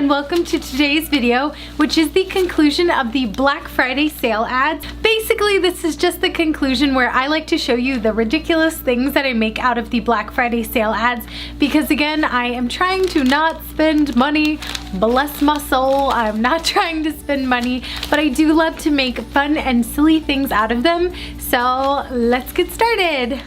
and welcome to today's video, which is the conclusion of the Black Friday sale ads. Basically, this is just the conclusion where I like to show you the ridiculous things that I make out of the Black Friday sale ads, because again, I am trying to not spend money. Bless my soul, I'm not trying to spend money, but I do love to make fun and silly things out of them. So let's get started.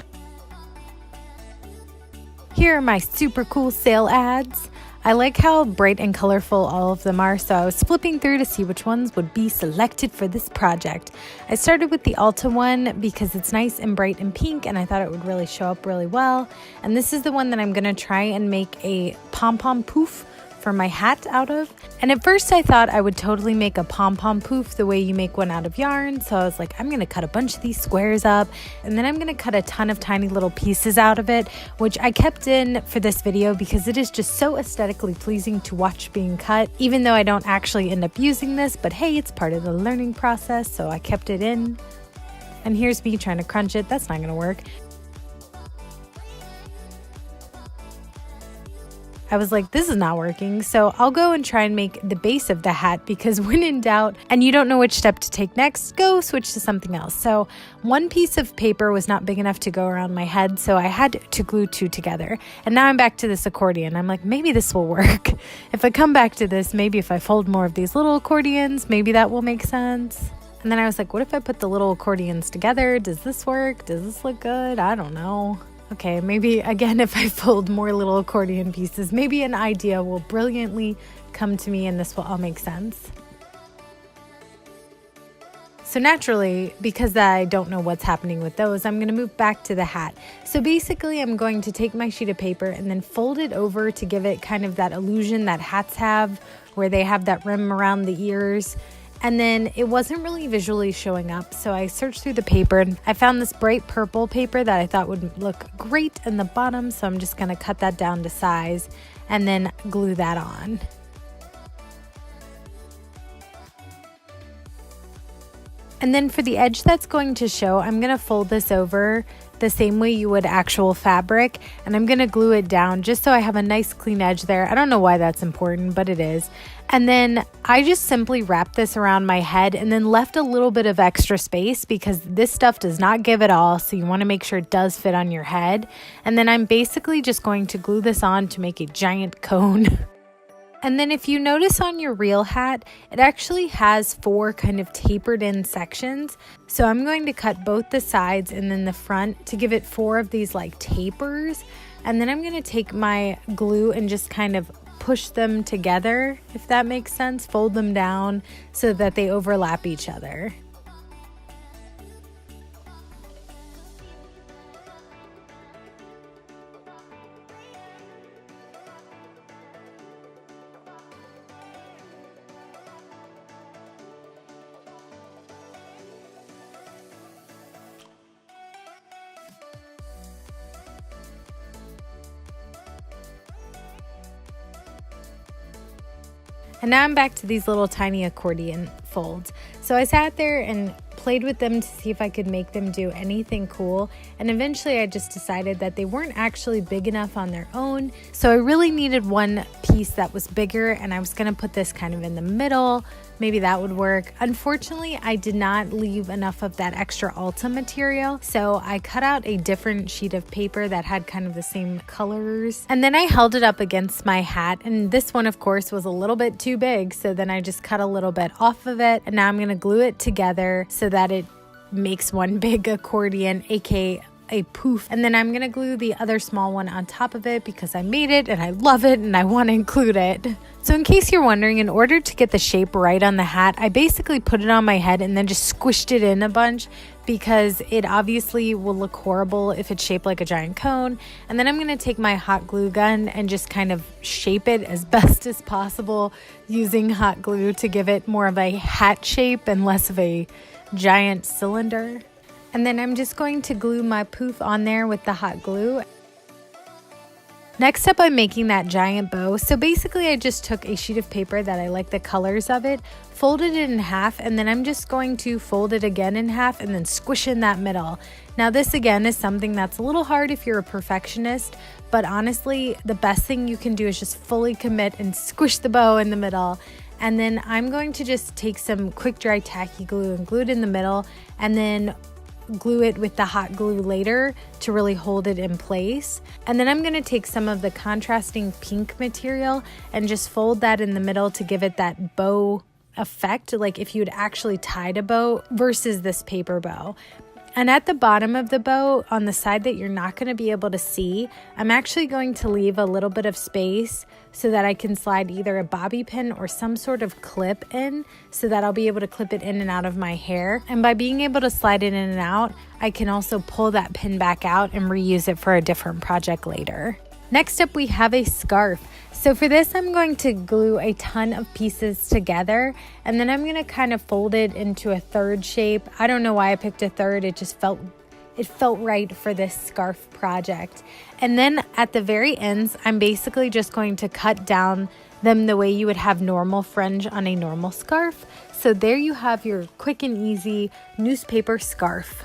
Here are my super cool sale ads. I like how bright and colorful all of them are, so I was flipping through to see which ones would be selected for this project. I started with the Ulta one because it's nice and bright and pink, and I thought it would really show up really well. And this is the one that I'm gonna try and make a pom-pom poof for my hat out of. And at first I thought I would totally make a pom-pom poof the way you make one out of yarn. So I was like, I'm gonna cut a bunch of these squares up, and then I'm gonna cut a ton of tiny little pieces out of it, which I kept in for this video because it is just so aesthetically pleasing to watch being cut, even though I don't actually end up using this. But hey, it's part of the learning process, so I kept it in. And here's me trying to crunch it. That's not gonna work. I was like, this is not working, so I'll go and try and make the base of the hat, because when in doubt and you don't know which step to take next, go switch to something else. So one piece of paper was not big enough to go around my head, so I had to glue two together. And now I'm back to this accordion. I'm like, maybe this will work. If I come back to this, maybe if I fold more of these little accordions, maybe that will make sense. And then I was like, what if I put the little accordions together? Does this work? Does this look good? I don't know. Okay, maybe again, if I fold more little accordion pieces, maybe an idea will brilliantly come to me and this will all make sense. So naturally, because I don't know what's happening with those, I'm going to move back to the hat. So basically, I'm going to take my sheet of paper and then fold it over to give it kind of that illusion that hats have, where they have that rim around the ears. And then it wasn't really visually showing up, so I searched through the paper and I found this bright purple paper that I thought would look great in the bottom, so I'm just going to cut that down to size and then glue that on. And then for the edge that's going to show, I'm going to fold this over the same way you would actual fabric, and I'm going to glue it down just so I have a nice clean edge there. I don't know why that's important, but it is. And then I just simply wrapped this around my head and then left a little bit of extra space, because this stuff does not give it all, so you want to make sure it does fit on your head. And then I'm basically just going to glue this on to make a giant cone. And then if you notice on your real hat, it actually has 4 kind of tapered in sections. So I'm going to cut both the sides and then the front to give it 4 of these like tapers. And then I'm going to take my glue and just kind of push them together, if that makes sense, fold them down so that they overlap each other. And now I'm back to these little tiny accordion folds. So I sat there and played with them to see if I could make them do anything cool. And eventually I just decided that they weren't actually big enough on their own. So I really needed one piece that was bigger, and I was gonna put this kind of in the middle. Maybe that would work. Unfortunately, I did not leave enough of that extra Ulta material, so I cut out a different sheet of paper that had kind of the same colors. And then I held it up against my hat, and this one, of course, was a little bit too big, so then I just cut a little bit off of it, and now I'm gonna glue it together so that it makes one big accordion, aka a poof. And then I'm gonna glue the other small one on top of it because I made it and I love it and I want to include it. So in case you're wondering, in order to get the shape right on the hat, I basically put it on my head and then just squished it in a bunch, because it obviously will look horrible if it's shaped like a giant cone. And then I'm gonna take my hot glue gun and just kind of shape it as best as possible using hot glue to give it more of a hat shape and less of a giant cylinder. And then I'm just going to glue my poof on there with the hot glue. Next up, I'm making that giant bow. So basically I just took a sheet of paper that I like the colors of it, folded it in half, and then I'm just going to fold it again in half and then squish in that middle. Now this again is something that's a little hard if you're a perfectionist, but honestly the best thing you can do is just fully commit and squish the bow in the middle. And then I'm going to just take some quick dry tacky glue and glue it in the middle, and then glue it with the hot glue later to really hold it in place. And then I'm going to take some of the contrasting pink material and just fold that in the middle to give it that bow effect, like if you had actually tied a bow versus this paper bow. And at the bottom of the bow, on the side that you're not going to be able to see, I'm actually going to leave a little bit of space so that I can slide either a bobby pin or some sort of clip in, so that I'll be able to clip it in and out of my hair. And by being able to slide it in and out, I can also pull that pin back out and reuse it for a different project later. Next up, we have a scarf. So for this, I'm going to glue a ton of pieces together, and then I'm going to kind of fold it into a third shape. I don't know why I picked a third. It felt right for this scarf project. And then at the very ends, I'm basically just going to cut down them the way you would have normal fringe on a normal scarf. So there you have your quick and easy newspaper scarf.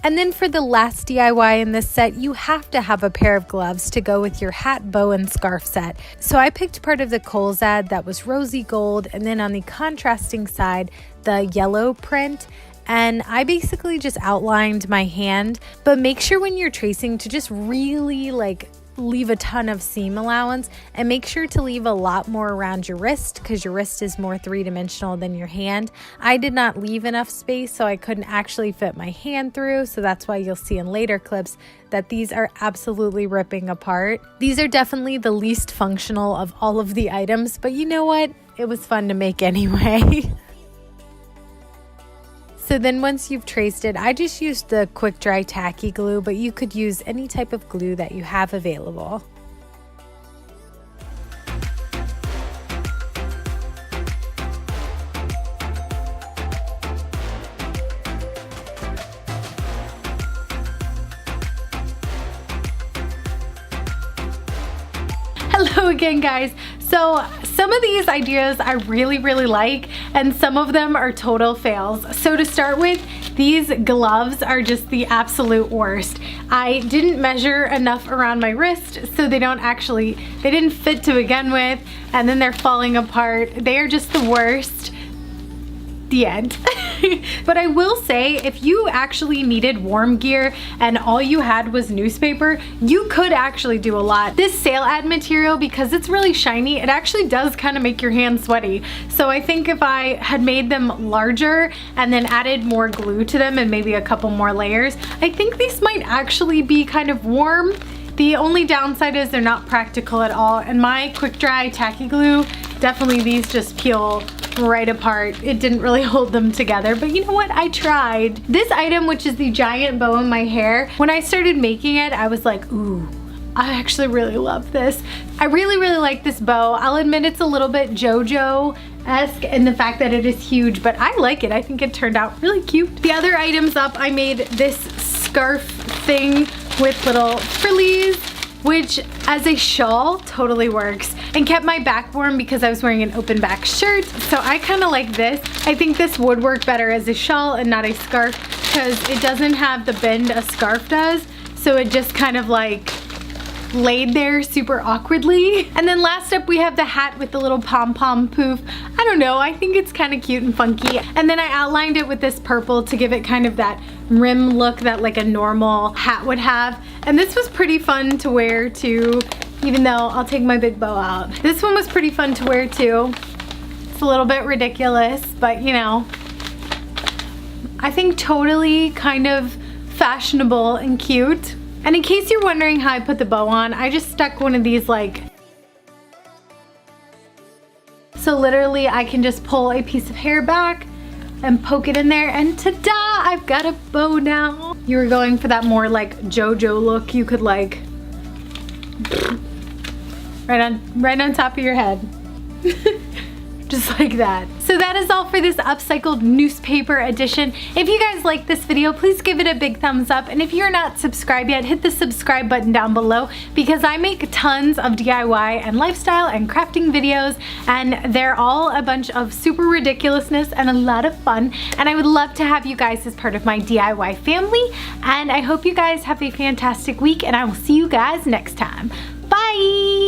And then for the last DIY in this set, you have to have a pair of gloves to go with your hat, bow, and scarf set. So I picked part of the Kohl's ad that was rosy gold, and then on the contrasting side, the yellow print. And I basically just outlined my hand, but make sure when you're tracing to just really leave a ton of seam allowance, and make sure to leave a lot more around your wrist because your wrist is more three-dimensional than your hand. I did not leave enough space, so I couldn't actually fit my hand through, so that's why you'll see in later clips that these are absolutely ripping apart. These are definitely the least functional of all of the items, but you know what? It was fun to make anyway. So then once you've traced it, I just used the quick dry tacky glue, but you could use any type of glue that you have available. Hello again, guys. So some of these ideas I really like, and some of them are total fails. So to start with, these gloves are just the absolute worst. I didn't measure enough around my wrist, so they didn't fit to begin with, and then they're falling apart. They are just the worst. The end. But I will say, if you actually needed warm gear and all you had was newspaper, you could actually do a lot. This sale ad material, because it's really shiny, it actually does kind of make your hands sweaty. So I think if I had made them larger and then added more glue to them and maybe a couple more layers, I think these might actually be kind of warm. The only downside is they're not practical at all, and my quick dry tacky glue, definitely these just peel right apart. It didn't really hold them together, but you know what? I tried. This item, which is the giant bow in my hair, when I started making it, I was like, ooh, I actually really love this. I really like this bow. I'll admit it's a little bit JoJo-esque in the fact that it is huge, but I like it. I think it turned out really cute. The other items up, I made this scarf thing with little frillies, which as a shawl totally works, and kept my back warm because I was wearing an open back shirt. So I kind of like this. I think this would work better as a shawl and not a scarf because it doesn't have the bend a scarf does. So it just kind of laid there super awkwardly. And then last up we have the hat with the little pom-pom poof. I don't know, I think it's kind of cute and funky. And then I outlined it with this purple to give it kind of that rim look that like a normal hat would have. And this was pretty fun to wear too, even though I'll take my big bow out. This one was pretty fun to wear too. It's a little bit ridiculous, but you know, I think totally kind of fashionable and cute. And in case you're wondering how I put the bow on, I just stuck one of these so literally I can just pull a piece of hair back and poke it in there, and ta-da! I've got a bow now. You were going for that more JoJo look, you could right on top of your head. just like that. So that is all for this upcycled newspaper edition. If you guys like this video, please give it a big thumbs up. And if you're not subscribed yet, hit the subscribe button down below, because I make tons of DIY and lifestyle and crafting videos, and they're all a bunch of super ridiculousness and a lot of fun. And I would love to have you guys as part of my DIY family. And I hope you guys have a fantastic week, and I will see you guys next time. Bye!